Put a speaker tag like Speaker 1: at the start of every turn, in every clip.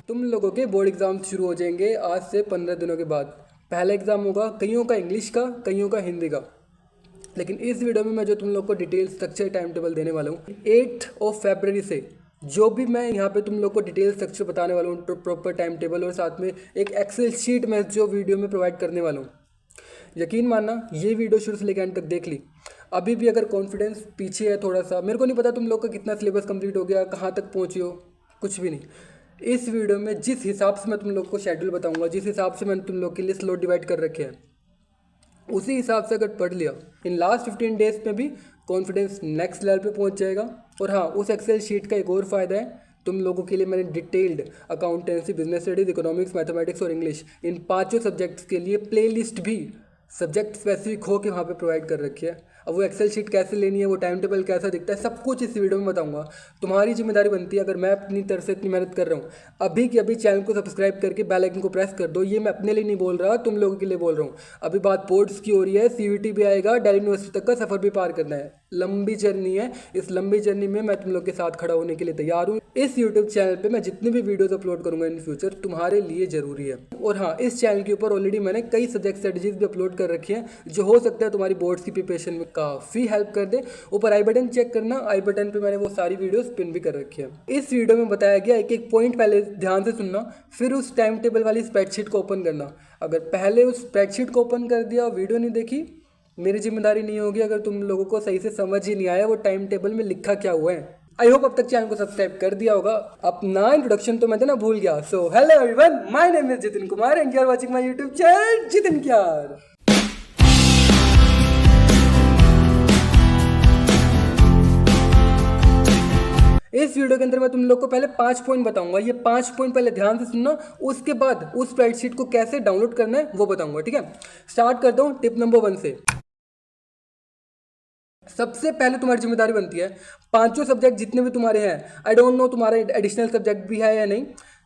Speaker 1: तुम लोगों के बोर्ड एग्ज़ाम शुरू हो जाएंगे आज से 15 दिनों के बाद। पहला एग्ज़ाम होगा कईयों का इंग्लिश का, कईयों का हिंदी का। लेकिन इस वीडियो में मैं जो तुम लोग को डिटेल स्ट्रक्चर टाइम टेबल देने वाला हूँ 8 फरवरी से, जो भी मैं यहाँ पे तुम लोग को डिटेल स्ट्रक्चर बताने वाला हूँ, प्रॉपर टाइम टेबल और साथ में एक एक्सेल शीट मैं जो वीडियो में प्रोवाइड करने वाला हूँ। यकीन मानना ये वीडियो शुरू से लेकर एंड तक देख ली। अभी भी अगर कॉन्फिडेंस पीछे है थोड़ा सा, मेरे को नहीं पता तुम लोग का कितना सिलेबस कंप्लीट हो गया, कहाँ तक पहुँचे हो, कुछ भी नहीं। इस वीडियो में जिस हिसाब से मैं तुम लोग को शेड्यूल बताऊंगा, जिस हिसाब से मैंने तुम लोग के लिए स्लॉट डिवाइड कर रखे हैं, उसी हिसाब से अगर पढ़ लिया इन लास्ट 15 डेज में भी कॉन्फिडेंस नेक्स्ट लेवल पे पहुंच जाएगा। और हाँ, उस एक्सेल शीट का एक और फ़ायदा है, तुम लोगों के लिए मैंने detailed accountancy, business studies, economics, mathematics और इंग्लिश इन पांचों सब्जेक्ट्स के लिए प्लेलिस्ट भी सब्जेक्ट स्पेसिफिक हो के वहाँ पे प्रोवाइड कर रखी है। अब वो एक्सेल शीट कैसे लेनी है, वो टाइम टेबल कैसा दिखता है, सब कुछ इस वीडियो में बताऊंगा। तुम्हारी जिम्मेदारी बनती है, अगर मैं अपनी तरफ से इतनी मेहनत कर रहा हूँ, अभी के अभी चैनल को सब्सक्राइब करके बेल आइकन को प्रेस कर दो। ये मैं अपने लिए नहीं बोल रहा, तुम लोगों के लिए बोल रहा हूँ। अभी बात बोर्ड्स की हो रही है, सीयूईटी भी आएगा, दिल्ली यूनिवर्सिटी तक का सफ़र भी पार करना है। लंबी जर्नी है, इस लंबी जर्नी में मैं तुम लोग के साथ खड़ा होने के लिए तैयार हूँ। इस यूट्यूब चैनल पे मैं जितने भी वीडियोस अपलोड करूंगा इन फ्यूचर, तुम्हारे लिए ज़रूरी है। और हाँ, इस चैनल के ऊपर ऑलरेडी मैंने कई सब्जेक्ट स्ट्रेटजीज भी अपलोड कर रखी हैं, जो हो सकता है तुम्हारी बोर्ड्स की प्रिपरेशन में काफ़ी हेल्प कर दे। ऊपर आई बटन चेक करना, आई बटन पे मैंने वो सारी वीडियोस पिन भी कर रखी है। इस वीडियो में बताया गया एक एक पॉइंट पहले ध्यान से सुनना, फिर उस टाइम टेबल वाली स्प्रेडशीट को ओपन करना। अगर पहले उस स्प्रेडशीट को ओपन कर दिया और वीडियो नहीं देखी, मेरी जिम्मेदारी नहीं होगी अगर तुम लोगों को सही से समझ ही नहीं आया वो टाइम टेबल में लिखा क्या हुआ है। आई होप अब तक चैनल को सब्सक्राइब कर दिया होगा। अपना इंट्रोडक्शन तो मैं ना भूल गया। So hello everyone, my name is Jitin Kumar and you are watching my YouTube channel Jitin क्यार। इस वीडियो के अंदर मैं तुम लोग को पहले 5 पॉइंट बताऊंगा। ये 5 पॉइंट पहले ध्यान से सुनना, उसके बाद उस स्प्रेडशीट को कैसे डाउनलोड करना है वो बताऊंगा, ठीक है। स्टार्ट करता हूँ टिप नंबर 1 से। सबसे पहले तुम्हारी जिम्मेदारी बनती है, पांचों सब्जेक्ट जितने भी तुम्हारे हैं, आई डोंट नो तुम्हारे एडिशनल सब्जेक्ट भी है या नहीं,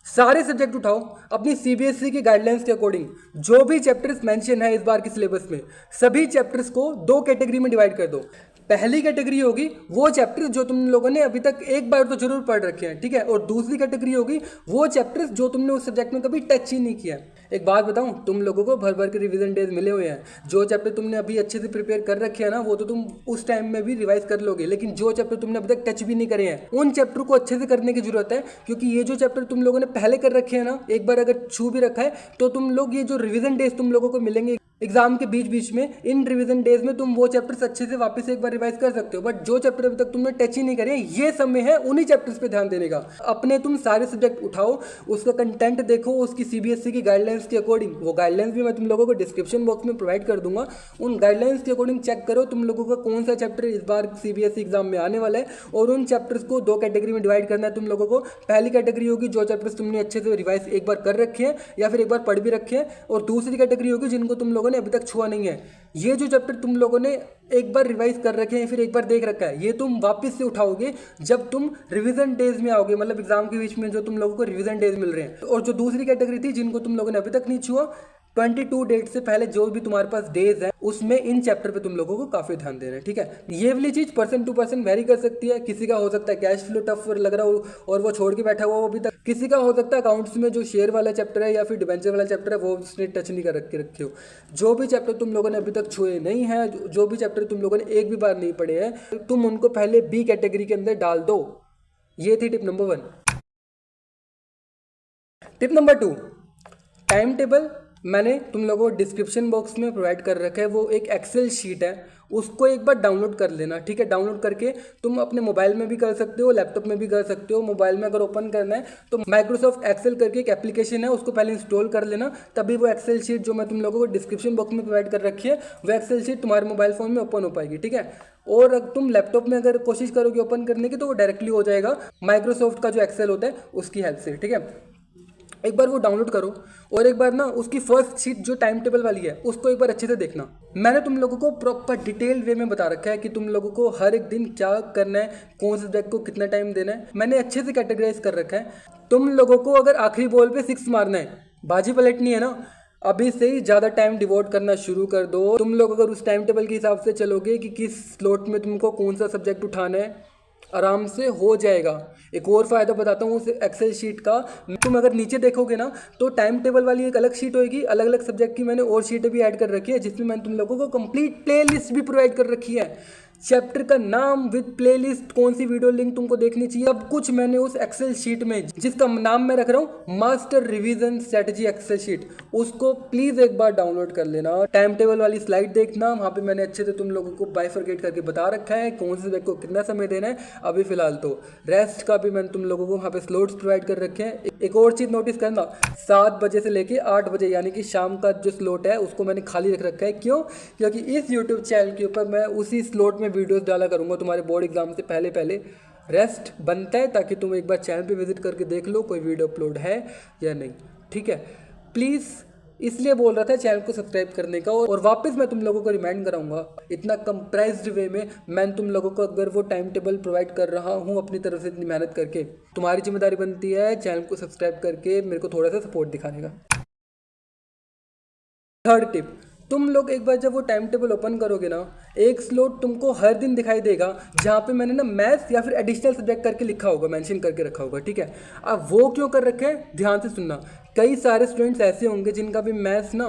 Speaker 1: सारे सब्जेक्ट उठाओ अपनी सीबीएसई की गाइडलाइंस के अकॉर्डिंग। जो भी चैप्टर्स मेंशन है इस बार के सिलेबस में, सभी चैप्टर्स को 2 कैटेगरी में डिवाइड कर दो। पहली कैटेगरी होगी वो चैप्टर्स जो तुम लोगों ने अभी तक एक बार तो जरूर पढ़ रखे हैं, ठीक है। और दूसरी कैटेगरी होगी वो चैप्टर्स जो तुमने उस सब्जेक्ट में कभी टच ही नहीं किया। एक बात बताऊं, तुम लोगों को भर भर के रिवीजन डेज मिले हुए हैं। जो चैप्टर तुमने अभी अच्छे से प्रिपेयर कर रखे हैं ना, वो तो तुम उस टाइम में भी रिवाइज कर लोगे। लेकिन जो चैप्टर तुमने अभी तक टच भी नहीं करे हैं, उन चैप्टर को अच्छे से करने की जरूरत है। क्योंकि ये जो चैप्टर तुम लोगों ने पहले कर रखे हैं ना, एक बार अगर छू भी रखा है, तो तुम लोग ये जो रिवीजन डेज तुम लोगों को मिलेंगे एग्जाम के बीच बीच में, इन रिवीजन डेज में तुम वो चैप्टर्स अच्छे से वापस एक बार रिवाइज कर सकते हो। बट जो चैप्टर अभी तक तुमने टच ही नहीं करे, ये समय है उन्हीं चैप्टर्स पे ध्यान देने का। अपने तुम सारे सब्जेक्ट उठाओ, उसका कंटेंट देखो उसकी सीबीएसई की गाइडलाइंस के अकॉर्डिंग। वो गाइडलाइंस भी मैं तुम लोगों को डिस्क्रिप्शन बॉक्स में प्रोवाइड कर दूंगा। उन गाइडलाइंस के अकॉर्डिंग चेक करो तुम लोगों का कौन सा चैप्टर इस बार सीबीएसई एग्जाम में आने वाला है, और उन चैप्टर्स को 2 कैटेगरी में डिवाइड करना है तुम लोगों को। पहली कैटेगरी होगी जो चैप्टर्स तुमने अच्छे से रिवाइज एक बार कर रखे हैं या फिर एक बार पढ़ भी रखे हैं, और दूसरी कैटेगरी होगी जिनको तुम लोगों ने अभी तक छुआ नहीं है। ये जो चैप्टर तुम लोगों ने एक बार रिवाइज कर रखे हैं फिर एक बार देख रखा है, ये तुम वापस से उठाओगे जब तुम रिवीजन डेज में आओगे, मतलब एग्जाम के बीच में जो तुम लोगों को रिवीजन डेज मिल रहे हैं। और जो दूसरी कैटेगरी थी जिनको तुम लोगों ने अभी तक नहीं छुआ, 22 डेट से पहले जो भी तुम्हारे पास डेज है, उसमें इन चैप्टर पे तुम लोगों को काफी ध्यान देना है, ठीक है। ये वाली चीज पर्सन टू पर्सन वेरी कर सकती है। किसी का हो सकता है कैश फ्लो टफ लग रहा हो और वो छोड़ के बैठा हुआ हो अभी तक, किसी का हो सकता है अकाउंट्स में जो शेयर वाला चैप्टर है या फिर डिबेंचर वाला चैप्टर है वो उसने टच नहीं कर रखे हो। जो भी चैप्टर तुम लोगों ने अभी तक छुए नहीं है, जो भी चैप्टर तुम लोगों ने एक भी बार नहीं पढ़े हैं, तुम उनको पहले बी कैटेगरी के अंदर डाल दो। ये थी tip number 1। Tip number 2, time table मैंने तुम लोगों को डिस्क्रिप्शन बॉक्स में प्रोवाइड कर रखा है। वो एक एक्सेल शीट है, उसको एक बार डाउनलोड कर लेना, ठीक है। डाउनलोड करके तुम अपने मोबाइल में भी कर सकते हो, लैपटॉप में भी कर सकते हो। मोबाइल में अगर ओपन करना है तो माइक्रोसॉफ्ट एक्सेल करके एक एप्लीकेशन है, उसको पहले इंस्टॉल कर लेना, तभी वो एक्सेल शीट जो मैं तुम लोगों को डिस्क्रिप्शन बॉक्स में प्रोवाइड कर रखी है, वो एक्सेल शीट तुम्हारे मोबाइल फोन में ओपन हो पाएगी, ठीक है। और अगर तुम लैपटॉप में अगर कोशिश करोगे ओपन करने की, तो वो डायरेक्टली हो जाएगा माइक्रोसॉफ्ट का जो एक्सेल होता है उसकी हेल्प से, ठीक है। एक बार वो डाउनलोड करो और एक बार ना उसकी फर्स्ट शीट जो टाइम टेबल वाली है उसको एक बार अच्छे से देखना। मैंने तुम लोगों को प्रॉपर डिटेल वे में बता रखा है कि तुम लोगों को हर एक दिन क्या करना है, कौन से सब्जेक्ट को कितना टाइम देना है, मैंने अच्छे से कैटेगराइज कर रखा है। तुम लोगों को अगर आखिरी बॉल पे 6 मारना है, बाजी पलटनी है ना, अभी से ही ज़्यादा टाइम डिवोट करना शुरू कर दो। तुम लोग अगर उस टाइम टेबल के हिसाब से चलोगे कि किस स्लॉट में तुमको कौन सा सब्जेक्ट उठाना है, आराम से हो जाएगा। एक और फ़ायदा बताता हूँ उस एक्सेल शीट का। तुम अगर नीचे देखोगे ना तो टाइम टेबल वाली एक अलग शीट होगी, अलग अलग सब्जेक्ट की मैंने और शीटें भी ऐड कर रखी है, जिसमें मैंने तुम लोगों को कंप्लीट प्लेलिस्ट भी प्रोवाइड कर रखी है। चैप्टर का नाम विद प्लेलिस्ट, कौन सी वीडियो लिंक तुमको देखनी चाहिए, सब कुछ मैंने उस एक्सेल शीट में, जिसका नाम मैं रख रहा हूँ master revision strategy excel sheet, उसको प्लीज़ एक बार डाउनलोड कर लेना। टाइम टेबल वाली स्लाइड देखना, वहाँ पे मैंने अच्छे से तुम लोगों को बाइफरकेट करके बता रखा है कौन से सब्जेक्ट को कितना समय देना है। अभी फिलहाल तो रेस्ट का भी मैंने तुम लोगों को वहाँ पे स्लॉट्स प्रोवाइड कर रखे हैं। एक और चीज़ नोटिस करना, 7 बजे से लेके 8 बजे यानी कि शाम का जो स्लॉट है उसको मैंने खाली रख रखा है। क्यों? क्योंकि इस यूट्यूब चैनल के ऊपर मैं उसी स्लॉट में वीडियोस डाला करूँगा तुम्हारे बोर्ड एग्जाम से पहले पहले। रेस्ट बनता है ताकि तुम एक बार चैनल पे विजिट करके देख लो कोई वीडियो अपलोड है या नहीं। ठीक है, प्लीज़ इसलिए बोल रहा था चैनल को सब्सक्राइब करने का। और वापस मैं तुम लोगों को रिमाइंड कराऊंगा, इतना कंप्रेस्ड वे में मैं तुम लोगों को अगर वो टाइम टेबल प्रोवाइड कर रहा हूँ अपनी तरफ से इतनी मेहनत करके, तुम्हारी जिम्मेदारी बनती है चैनल को सब्सक्राइब करके मेरे को थोड़ा सा सपोर्ट दिखाने का। थर्ड टिप, तुम लोग एक बार जब वो टाइम टेबल ओपन करोगे ना, एक स्लॉट तुमको हर दिन दिखाई देगा जहाँ पे मैंने ना मैथ्स या फिर एडिशनल सब्जेक्ट करके लिखा होगा, मेंशन करके रखा होगा। ठीक है, अब वो क्यों कर रखे हैं ध्यान से सुनना। कई सारे स्टूडेंट्स ऐसे होंगे जिनका भी मैथ्स ना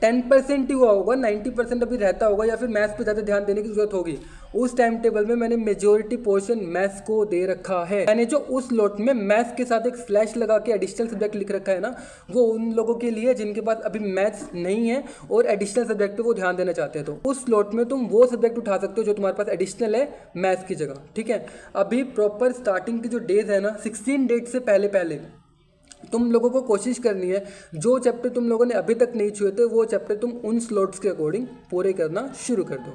Speaker 1: 10% ही हुआ होगा, 90% अभी रहता होगा, या फिर मैथ्स पे ज़्यादा ध्यान देने की जरूरत होगी। उस टाइम टेबल में मैंने मेजोरिटी पोर्शन मैथ्स को दे रखा है। मैंने जो उस स्लॉट में मैथ्स के साथ एक स्लैश लगा के एडिशनल सब्जेक्ट लिख रखा है ना, वो उन लोगों के लिए जिनके पास अभी मैथ्स नहीं है और एडिशनल सब्जेक्ट पे वो ध्यान देना चाहते हैं। तो उस स्लॉट में तुम वो सब्जेक्ट उठा सकते हो जो तुम्हारे पास एडिशनल है मैथ्स की जगह। ठीक है, अभी प्रॉपर स्टार्टिंग की जो डेज है ना 16 डेट से पहले पहले तुम लोगों को कोशिश करनी है जो चैप्टर तुम लोगों ने अभी तक नहीं छुए थे वो चैप्टर तुम उन स्लॉट्स के अकॉर्डिंग पूरे करना शुरू कर दो।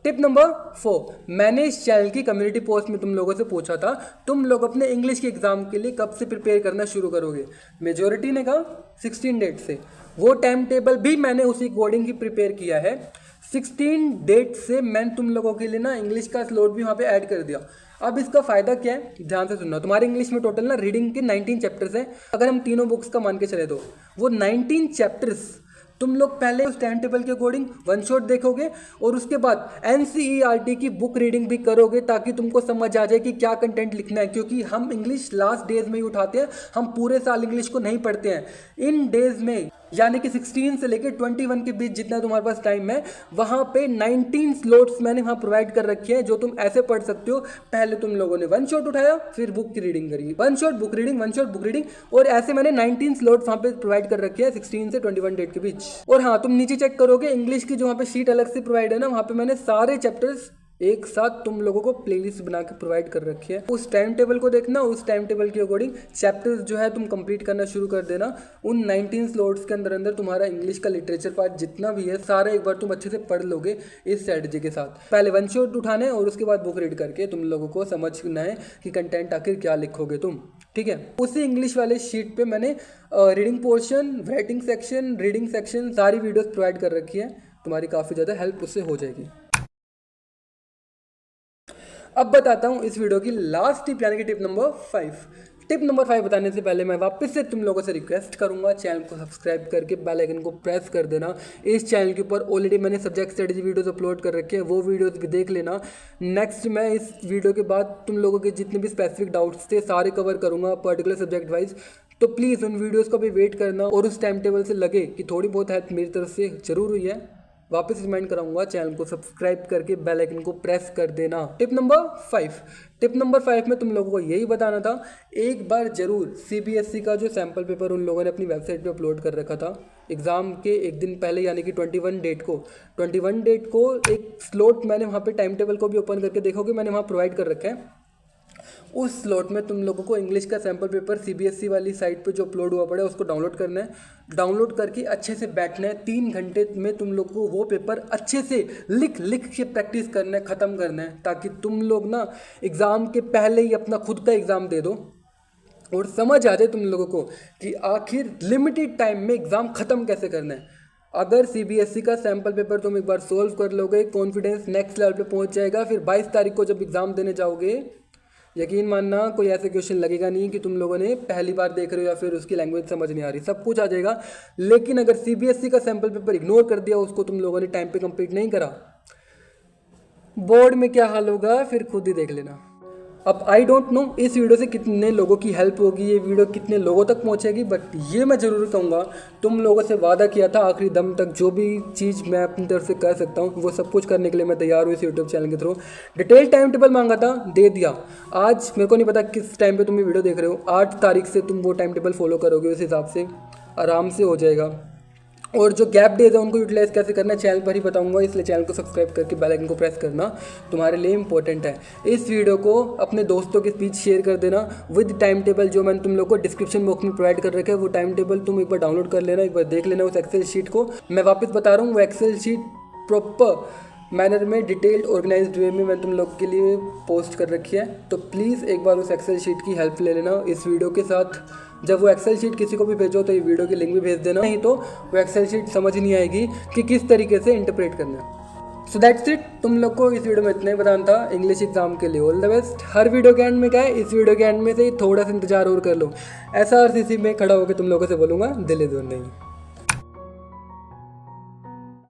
Speaker 1: टिप नंबर 4, मैंने इस चैनल की कम्युनिटी पोस्ट में तुम लोगों से पूछा था तुम लोग अपने इंग्लिश के एग्जाम के लिए कब से प्रिपेयर करना शुरू करोगे। मेजोरिटी ने कहा 16 डेट से। वो टाइम टेबल भी मैंने उसी अकॉर्डिंग ही प्रिपेयर किया है। 16 डेट से मैंने तुम लोगों के लिए ना इंग्लिश का स्लॉट भी वहाँ पे ऐड कर दिया। अब इसका फ़ायदा क्या है ध्यान से सुनना। तुम्हारे इंग्लिश में टोटल ना रीडिंग के 19 चैप्टर्स हैं। अगर हम तीनों बुक्स का मान के चले तो वो 19 चैप्टर्स तुम लोग पहले उस टाइम टेबल के अकॉर्डिंग वन शॉट देखोगे और उसके बाद एनसीईआरटी की बुक रीडिंग भी करोगे ताकि तुमको समझ आ जाए कि क्या कंटेंट लिखना है। क्योंकि हम इंग्लिश लास्ट डेज में ही उठाते हैं, हम पूरे साल इंग्लिश को नहीं पढ़ते हैं। इन डेज में यानी कि 16 से लेकर 21 के बीच जितना तुम्हारे पास टाइम है वहाँ पे 19 स्लॉट्स मैंने वहाँ प्रोवाइड कर रखे हैं जो तुम ऐसे पढ़ सकते हो। पहले तुम लोगों ने वन शॉट उठाया, फिर बुक की रीडिंग करी, one shot book reading, one shot book reading, और ऐसे मैंने 19 स्लॉट्स वहाँ पे प्रोवाइड कर रखे हैं 16 से 21 डेट के बीच। और हाँ, तुम नीचे चेक करोगे इंग्लिश की जो वहाँ पे शीट अलग से प्रोवाइड है ना, वहाँ पे मैंने सारे चैप्टर्स एक साथ तुम लोगों को प्लेलिस्ट बना के प्रोवाइड कर रखी है। उस टाइम टेबल को देखना, उस टाइम टेबल के अकॉर्डिंग चैप्टर्स जो है तुम कंप्लीट करना शुरू कर देना। उन 19 स्लॉट्स के अंदर अंदर तुम्हारा इंग्लिश का लिटरेचर पार्ट जितना भी है सारा एक बार तुम अच्छे से पढ़ लोगे इस स्ट्रेटजी के साथ। पहले वन शॉट उठाना है और उसके बाद बुक रीड करके तुम लोगों को समझना है कि कंटेंट आखिर क्या लिखोगे तुम। ठीक है, उसी इंग्लिश वाले शीट पे मैंने reading portion, writing section, reading section सारी वीडियोस प्रोवाइड कर रखी है। तुम्हारी काफ़ी ज़्यादा हेल्प उससे हो जाएगी। अब बताता हूँ इस वीडियो की लास्ट टिप यानी कि टिप नंबर 5। टिप नंबर 5 बताने से पहले मैं वापस से तुम लोगों से रिक्वेस्ट करूंगा चैनल को सब्सक्राइब करके बेल आइकन को प्रेस कर देना। इस चैनल के ऊपर ऑलरेडी मैंने सब्जेक्ट स्ट्रेटजी वीडियोस अपलोड कर रखे हैं, वो वीडियोस भी देख लेना। नेक्स्ट मैं इस वीडियो के बाद तुम लोगों के जितने भी स्पेसिफिक डाउट्स थे सारे कवर करूँगा पर्टिकुलर सब्जेक्ट वाइज। तो प्लीज़ उन वीडियोज़ को भी वेट करना और उस टाइम टेबल से लगे कि थोड़ी बहुत हेल्प मेरी तरफ से ज़रूर हुई है। वापस रिमाइंड कराऊंगा चैनल को सब्सक्राइब करके बेल आइकन को प्रेस कर देना। टिप नंबर 5, टिप नंबर 5 में तुम लोगों को यही बताना था, एक बार जरूर सीबीएसई का जो सैम्पल पेपर उन लोगों ने अपनी वेबसाइट पे अपलोड कर रखा था एग्ज़ाम के एक दिन पहले यानी कि 21 डेट को एक स्लॉट मैंने वहाँ पे टाइम टेबल को भी ओपन करके देखोगे मैंने वहाँ प्रोवाइड कर रखा है। उस स्लॉट में तुम लोगों को इंग्लिश का सैम्पल पेपर सीबीएसई वाली साइट पे जो अपलोड हुआ पड़ा है उसको डाउनलोड करना है। डाउनलोड करके अच्छे से बैठना है, 3 घंटे में तुम लोग को वो पेपर अच्छे से लिख के प्रैक्टिस करना है, ख़त्म करना है, ताकि तुम लोग ना एग्ज़ाम के पहले ही अपना खुद का एग्ज़ाम दे दो और समझ आ जाए तुम लोगों को कि आखिर लिमिटेड टाइम में एग्ज़ाम ख़त्म कैसे करना है। अगर सीबीएसई का सैम्पल पेपर तुम एक बार सोल्व कर लोगे, कॉन्फिडेंस नेक्स्ट लेवल पे पहुंच जाएगा। फिर 22 तारीख को जब एग्ज़ाम देने जाओगे यकीन मानना कोई ऐसे क्वेश्चन लगेगा नहीं कि तुम लोगों ने पहली बार देख रहे हो या फिर उसकी लैंग्वेज समझ नहीं आ रही, सब कुछ आ जाएगा। लेकिन अगर सीबीएसई का सैम्पल पेपर इग्नोर कर दिया, उसको तुम लोगों ने टाइम पे कंप्लीट नहीं करा, बोर्ड में क्या हाल होगा फिर खुद ही देख लेना। अब आई डोंट नो इस वीडियो से कितने लोगों की हेल्प होगी, ये वीडियो कितने लोगों तक पहुंचेगी, बट ये मैं ज़रूर कहूँगा, तुम लोगों से वादा किया था आखिरी दम तक, जो भी चीज़ मैं अपनी तरफ से कर सकता हूँ वो सब कुछ करने के लिए मैं तैयार हूँ इस यूट्यूब चैनल के थ्रू। डिटेल टाइम टेबल मांगा था, दे दिया। आज मेरे को नहीं पता किस टाइम पर तुम ये वीडियो देख रहे हो, 8 तारीख से तुम वो टाइम टेबल फॉलो करोगे, उस हिसाब से आराम से हो जाएगा। और जो गैप डेज है उनको यूटिलाइज कैसे करना है चैनल पर ही बताऊंगा, इसलिए चैनल को सब्सक्राइब करके बेल आइकन को प्रेस करना तुम्हारे लिए इंपॉर्टेंट है। इस वीडियो को अपने दोस्तों के बीच शेयर कर देना विद टाइम टेबल, जो मैंने तुम लोग को डिस्क्रिप्शन बॉक्स में प्रोवाइड कर रखा है। वो टाइम टेबल तुम एक बार डाउनलोड कर लेना, एक बार देख लेना उस एक्सेल शीट को। मैं वापस बता रहा हूँ, वो एक्सेल शीट प्रॉपर मैनर में डिटेल्ड ऑर्गेनाइज्ड वे में मैंने तुम लोग के लिए पोस्ट कर रखी है, तो प्लीज़ एक बार उस एक्सेल शीट की हेल्प ले लेना इस वीडियो के साथ। जब वो एक्सेल शीट किसी को भी भेजो तो ये वीडियो की लिंक भी भेज देना, नहीं तो वो एक्सेल शीट समझ नहीं आएगी कि किस तरीके से इंटरप्रेट करना है। सो दैट्स इट, तुम लोग को इस वीडियो में इतना ही बताना था। इंग्लिश एग्जाम के लिए all the best. Her video के एंड में क्या है, इस वीडियो के एंड में से थोड़ा सा इंतजार और कर लो, ऐसा RCC में खड़ा होकर तुम लोगों से बोलूँगा दिल दूर नहीं।